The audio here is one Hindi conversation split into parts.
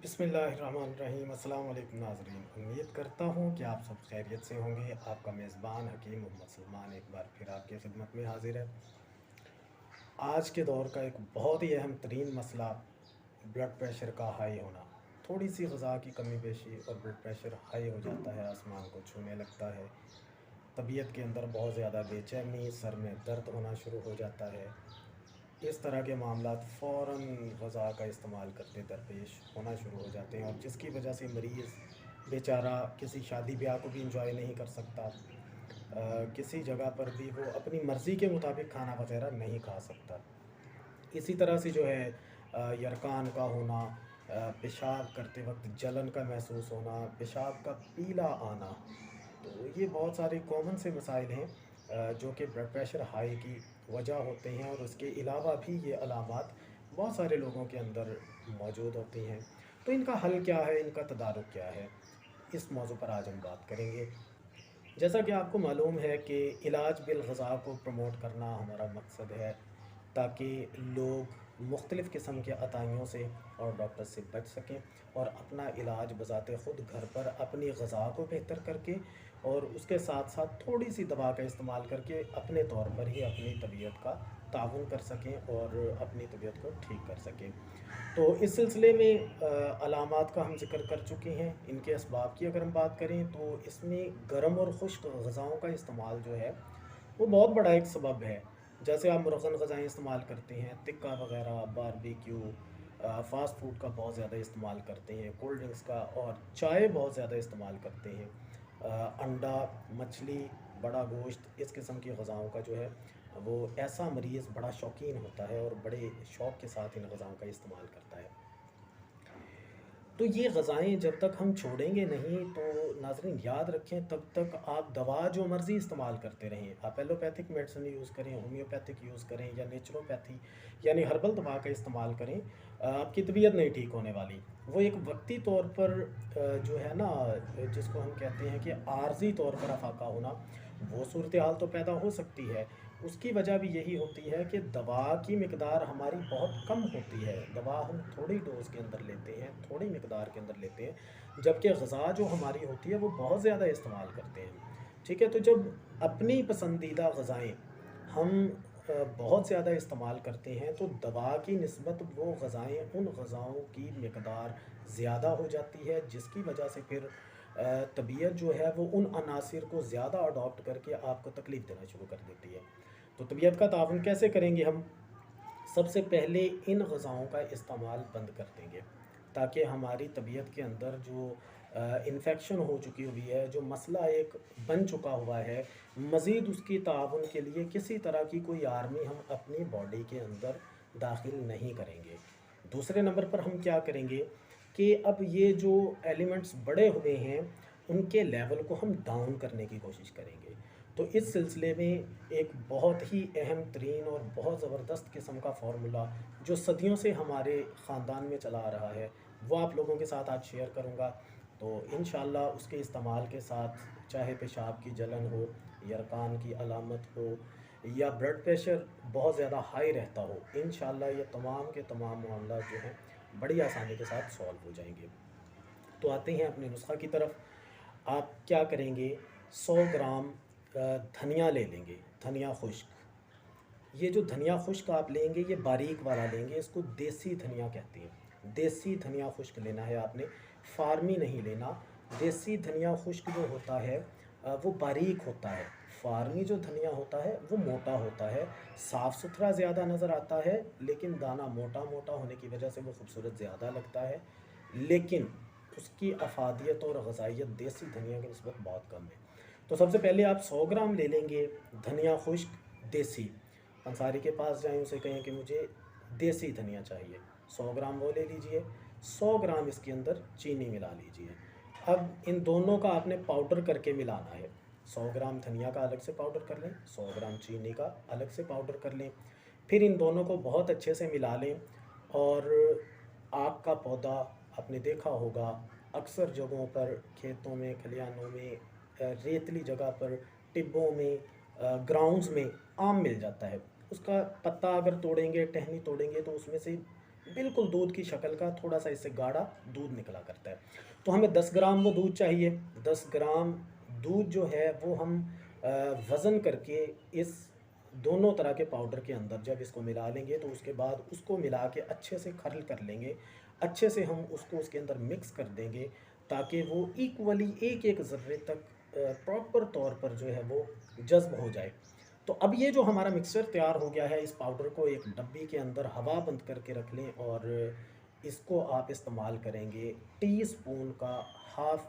बिस्मिल्लाहिर्रहमानिर्रहीम। अस्सलाम वालेकुम नाज़रीन, उम्मीद करता हूँ कि आप सब खैरियत से होंगे। आपका मेज़बान हकीम मोहम्मद सलमान एक बार फिर आपकी खिदमत में हाजिर है। आज के दौर का एक बहुत ही अहम तरीन मसला ब्लड प्रेशर का हाई होना। थोड़ी सी ग़िज़ा की कमी पेशी और ब्लड प्रेशर हाई हो जाता है, आसमान को छूने लगता है। तबीयत के अंदर बहुत ज़्यादा बेचैनी, सर में दर्द होना शुरू हो जाता है। इस तरह के मामलात फ़ौरन ग़िज़ा का इस्तेमाल करते दरपेश होना शुरू हो जाते हैं, और जिसकी वजह से मरीज़ बेचारा किसी शादी ब्याह को भी इंजॉय नहीं कर सकता। किसी जगह पर भी वो अपनी मर्ज़ी के मुताबिक खाना वगैरह नहीं खा सकता। इसी तरह से जो है यरकान का होना, पेशाब करते वक्त जलन का महसूस होना, पेशाब का पीला आना, तो ये बहुत सारे कॉमन से मसाइल हैं जो कि ब्लड प्रेशर हाई की वजह होते हैं। और उसके अलावा भी ये अलामात बहुत सारे लोगों के अंदर मौजूद होती हैं। तो इनका हल क्या है, इनका तदारुक क्या है, इस मौजू पर आज हम बात करेंगे। जैसा कि आपको मालूम है कि इलाज बिल ग़िज़ा को प्रमोट करना हमारा मकसद है, ताकि लोग मुख्तलिफ़ किस्म के अताइयों से और डॉक्टर से बच सकें और अपना इलाज बज़ाते ख़ुद घर पर अपनी ग़िज़ा को बेहतर करके और उसके साथ साथ थोड़ी सी दवा का इस्तेमाल करके अपने तौर पर ही अपनी तबीयत का ताउन कर सकें और अपनी तबीयत को ठीक कर सकें। तो इस सिलसिले में अलामात का हम ज़िक्र कर चुके हैं। इनके असबाब की अगर हम बात करें तो इसमें गर्म और खुश्क ग़िज़ाओं का इस्तेमाल जो है वो बहुत बड़ा एक सबब है। जैसे आप मुरगन ग़िज़ाएँ इस्तेमाल करते हैं, तिक्का वग़ैरह, बारबेक्यू, फ़ास्ट फ़ूड का बहुत ज़्यादा इस्तेमाल करते हैं, कोल्ड ड्रिंक्स का और चाय बहुत ज़्यादा इस्तेमाल करते हैं। अंडा, मछली, बड़ा गोश्त, इस किस्म की ग़िज़ाओं का जो है वो ऐसा मरीज़ बड़ा शौकीन होता है और बड़े शौक़ के साथ इन ग़िज़ाओं का इस्तेमाल करता है। तो ये ग़िज़ाएँ जब तक हम छोड़ेंगे नहीं, तो नाज़रीन याद रखें, तब तक आप दवा जो मर्ज़ी इस्तेमाल करते रहें। आप एलोपैथिक मेडिसिन यूज़ करें, होम्योपैथिक यूज़ करें या नेचुरोपैथी यानी हर्बल दवा का इस्तेमाल करें, आपकी तबीयत नहीं ठीक होने वाली। वो एक वक्ती तौर पर जो है ना, जिसको हम कहते हैं कि आर्ज़ी तौर पर अफ़ाका होना, वो सूरत हाल तो पैदा हो सकती है। उसकी वजह भी यही होती है कि दवा की मिक़दार हमारी बहुत कम होती है। दवा हम थोड़ी डोज़ के अंदर लेते हैं, थोड़ी मिक़दार के अंदर लेते हैं, जबकि ग़िज़ा जो हमारी होती है वो बहुत ज़्यादा इस्तेमाल करते हैं। ठीक है? तो जब अपनी पसंदीदा ग़िज़ाएँ हम बहुत ज़्यादा इस्तेमाल करते हैं, तो दवा की निस्बत वो ग़िज़ाएँ उन ग़िज़ाओं की मिक़दार ज़्यादा हो जाती है, जिसकी वजह से फिर तबीयत जो है वो उन अनासिर को ज़्यादा अडॉप्ट करके आपको तकलीफ़ देना शुरू कर देती है। तो तबीयत का ताउन कैसे करेंगे हम? सबसे पहले इन ग़िज़ाओं का इस्तेमाल बंद कर देंगे, ताकि हमारी तबीयत के अंदर जो इन्फेक्शन हो चुकी हुई है, जो मसला एक बन चुका हुआ है, मज़ीद उसकी ताउन के लिए किसी तरह की कोई आर्मी हम अपनी बॉडी के अंदर दाखिल नहीं करेंगे। दूसरे नंबर पर हम क्या करेंगे कि अब ये जो एलिमेंट्स बढ़े हुए हैं, उनके लेवल को हम डाउन करने की कोशिश करेंगे। तो इस सिलसिले में एक बहुत ही अहम तरीन और बहुत ज़बरदस्त किस्म का फ़ॉर्मूला जो सदियों से हमारे ख़ानदान में चला आ रहा है, वो आप लोगों के साथ आज शेयर करूँगा। तो इंशाअल्लाह उसके इस्तेमाल के साथ, चाहे पेशाब की जलन हो, यरकान की अलामत हो या ब्लड प्रेशर बहुत ज़्यादा हाई रहता हो, इंशाअल्लाह ये तमाम के तमाम मामला जो हैं बड़ी आसानी के साथ सॉल्व हो जाएँगे। तो आते हैं अपने नुस्ख़ा की तरफ। आप क्या करेंगे, 100 ग्राम धनिया ले लेंगे, धनिया खुश्क। ये जो धनिया खुश्क आप लेंगे, ये बारीक वाला लेंगे, इसको देसी धनिया कहते हैं। देसी धनिया खुश्क लेना है आपने, फ़ार्मी नहीं लेना। देसी धनिया खुश्क जो होता है वो बारीक होता है। फ़ार्मी जो धनिया होता है वो मोटा होता है, साफ़-सुथरा ज़्यादा नज़र आता है, लेकिन दाना मोटा-मोटा होने की वजह से वो खूबसूरत ज़्यादा लगता है। लेकिन उसकी अफ़ादियत और ग़िज़ाइयत देसी धनिया की निस्बत बहुत कम है। तो सबसे पहले आप 100 ग्राम ले लेंगे धनिया खुश्क देसी। पंसारी के पास जाएँ, उसे कहें कि मुझे देसी धनिया चाहिए, 100 ग्राम वो ले लीजिए, 100 ग्राम इसके अंदर चीनी मिला लीजिए। अब इन दोनों का आपने पाउडर करके मिलाना है। 100 ग्राम धनिया का अलग से पाउडर कर लें, 100 ग्राम चीनी का अलग से पाउडर कर लें। फिर इन दोनों को बहुत अच्छे से मिला लें। और आक का पौधा आपने देखा होगा, अक्सर जगहों पर, खेतों में, खलिहानों में, रेतली जगह पर, टिब्बों में, ग्राउंड्स में आम मिल जाता है। उसका पत्ता अगर तोड़ेंगे, टहनी तोड़ेंगे, तो उसमें से बिल्कुल दूध की शक्ल का, थोड़ा सा इससे गाढ़ा दूध निकला करता है। तो हमें 10 ग्राम वो दूध चाहिए। 10 ग्राम दूध जो है वो हम अ, वज़न करके इस दोनों तरह के पाउडर के अंदर जब इसको मिला लेंगे, तो उसके बाद उसको मिला के अच्छे से खर्ल कर लेंगे। अच्छे से हम उसको उसके अंदर मिक्स कर देंगे, ताकि वो इक्वली एक-एक ज़र्रे तक प्रॉपर तौर पर जो है वो जज़्ब हो जाए। तो अब ये जो हमारा मिक्सचर तैयार हो गया है, इस पाउडर को एक डब्बी के अंदर हवा बंद करके रख लें, और इसको आप इस्तेमाल करेंगे टीस्पून का हाफ़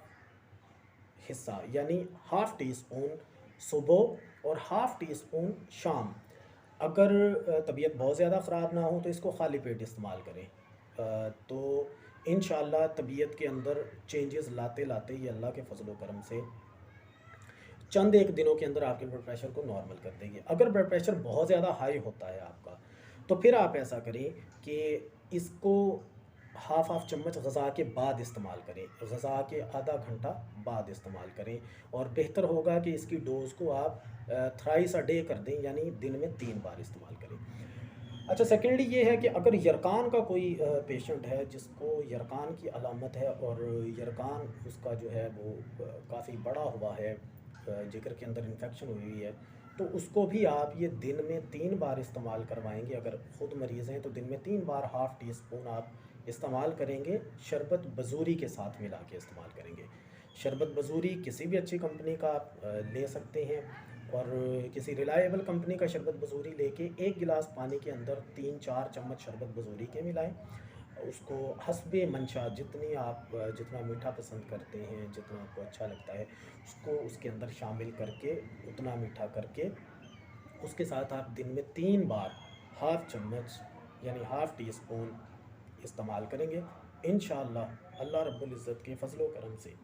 हिस्सा, यानी हाफ़ टी स्पून सुबह और हाफ़ टी स्पून शाम। अगर तबीयत बहुत ज़्यादा ख़राब ना हो तो इसको खाली पेट इस्तेमाल करें। तो इंशाअल्लाह तबीयत के अंदर चेंजेस लाते लाते ये अल्लाह के फ़ज़ल व करम से चंद एक दिनों के अंदर आपके ब्लड प्रेशर को नॉर्मल कर देगी। अगर ब्लड प्रेशर बहुत ज़्यादा हाई होता है आपका, तो फिर आप ऐसा करें कि इसको हाफ़ हाफ़ चम्मच ग़ज़ा के बाद इस्तेमाल करें, ग़ज़ा के आधा घंटा बाद इस्तेमाल करें। और बेहतर होगा कि इसकी डोज़ को आप थ्राइस अ डे कर दें, यानी दिन में 3 बार इस्तेमाल करें। अच्छा, सेकेंडली ये है कि अगर यरकान का कोई पेशेंट है जिसको यरकान की अलामत है, और यरकान उसका जो है वो काफ़ी बड़ा हुआ है, जिगर के अंदर इन्फेक्शन हुई हुई है, तो उसको भी आप ये दिन में 3 बार इस्तेमाल करवाएंगे। अगर ख़ुद मरीज़ हैं तो दिन में 3 बार हाफ़ टी स्पून आप इस्तेमाल करेंगे, शरबत बजूरी के साथ मिला के इस्तेमाल करेंगे। शरबत बजूरी किसी भी अच्छी कंपनी का आप ले सकते हैं, और किसी रिलायबल कंपनी का शरबत बजूरी लेके 1 गिलास पानी के अंदर 3-4 चम्मच शरबत बजूरी के मिलाएं। उसको हस्बे मंशा, जितना मीठा पसंद करते हैं, जितना आपको अच्छा लगता है, उसको उसके अंदर शामिल करके, उतना मीठा करके, उसके साथ आप दिन में 3 बार हाफ़ चम्मच यानी हाफ़ टी स्पून इस्तेमाल करेंगे। इंशाअल्लाह अल्लाह रब्बुल इज़्ज़त के फ़ज़ल व करम से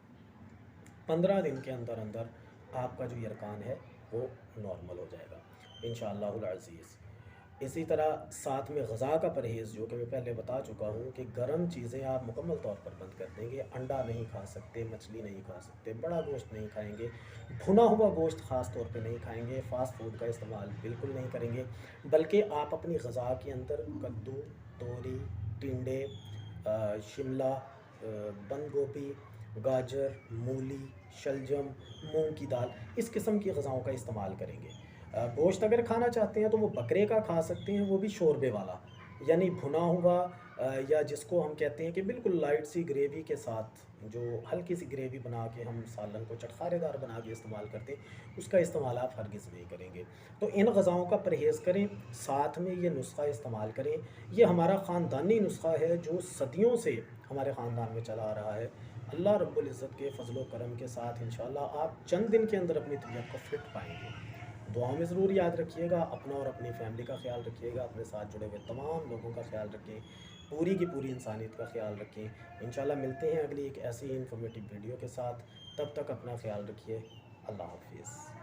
15 दिन के अंदर अंदर आपका जो यरकान है वो नॉर्मल हो जाएगा इंशाअल्लाहुल अज़ीज़। इसी तरह साथ में ग़ज़ा का परहेज़, जो कि मैं पहले बता चुका हूँ कि गर्म चीज़ें आप मुकम्मल तौर पर बंद कर देंगे। अंडा नहीं खा सकते, मछली नहीं खा सकते, बड़ा गोश्त नहीं खाएंगे, भुना हुआ गोश्त ख़ास तौर पे नहीं खाएंगे, फ़ास्ट फूड का इस्तेमाल बिल्कुल नहीं करेंगे। बल्कि आप अपनी ग़ज़ा के अंदर कद्दू, तोरी, टिंडे, शिमला, बंद गोभी, गाजर, मूली, शलजम, मूंग की दाल, इस किस्म की ग़िज़ाओं का इस्तेमाल करेंगे। गोश्त अगर खाना चाहते हैं तो वो बकरे का खा सकते हैं, वो भी शोरबे वाला, यानी भुना हुआ, या जिसको हम कहते हैं कि बिल्कुल लाइट सी ग्रेवी के साथ, जो हल्की सी ग्रेवी बना के हम सालन को चटखारेदार बना के इस्तेमाल करते हैं, उसका इस्तेमाल आप हरगिज़ नहीं करेंगे। तो इन ग़िज़ाओं का परहेज़ करें, साथ में ये नुस्ख़ा इस्तेमाल करें। ये हमारा ख़ानदानी नुस्ख़ा है जो सदियों से हमारे ख़ानदान में चला आ रहा है। अल्लाह रब्बुल इज़्ज़त के फ़ज़ल व करम के साथ इंशाअल्लाह आप चंद दिन के अंदर अपनी तबीयत को फ़िट पाएँगे। दुआओं में ज़रूर याद रखिएगा, अपना और अपनी फ़ैमिली का ख़्याल रखिएगा, अपने साथ जुड़े हुए तमाम लोगों का ख़्याल रखें, पूरी की पूरी इंसानियत का ख़्याल रखें। इंशाअल्लाह मिलते हैं अगली एक ऐसी ही इन्फॉर्मेटिव वीडियो के साथ। तब तक अपना ख़्याल रखिए। अल्लाह हाफ़िज़।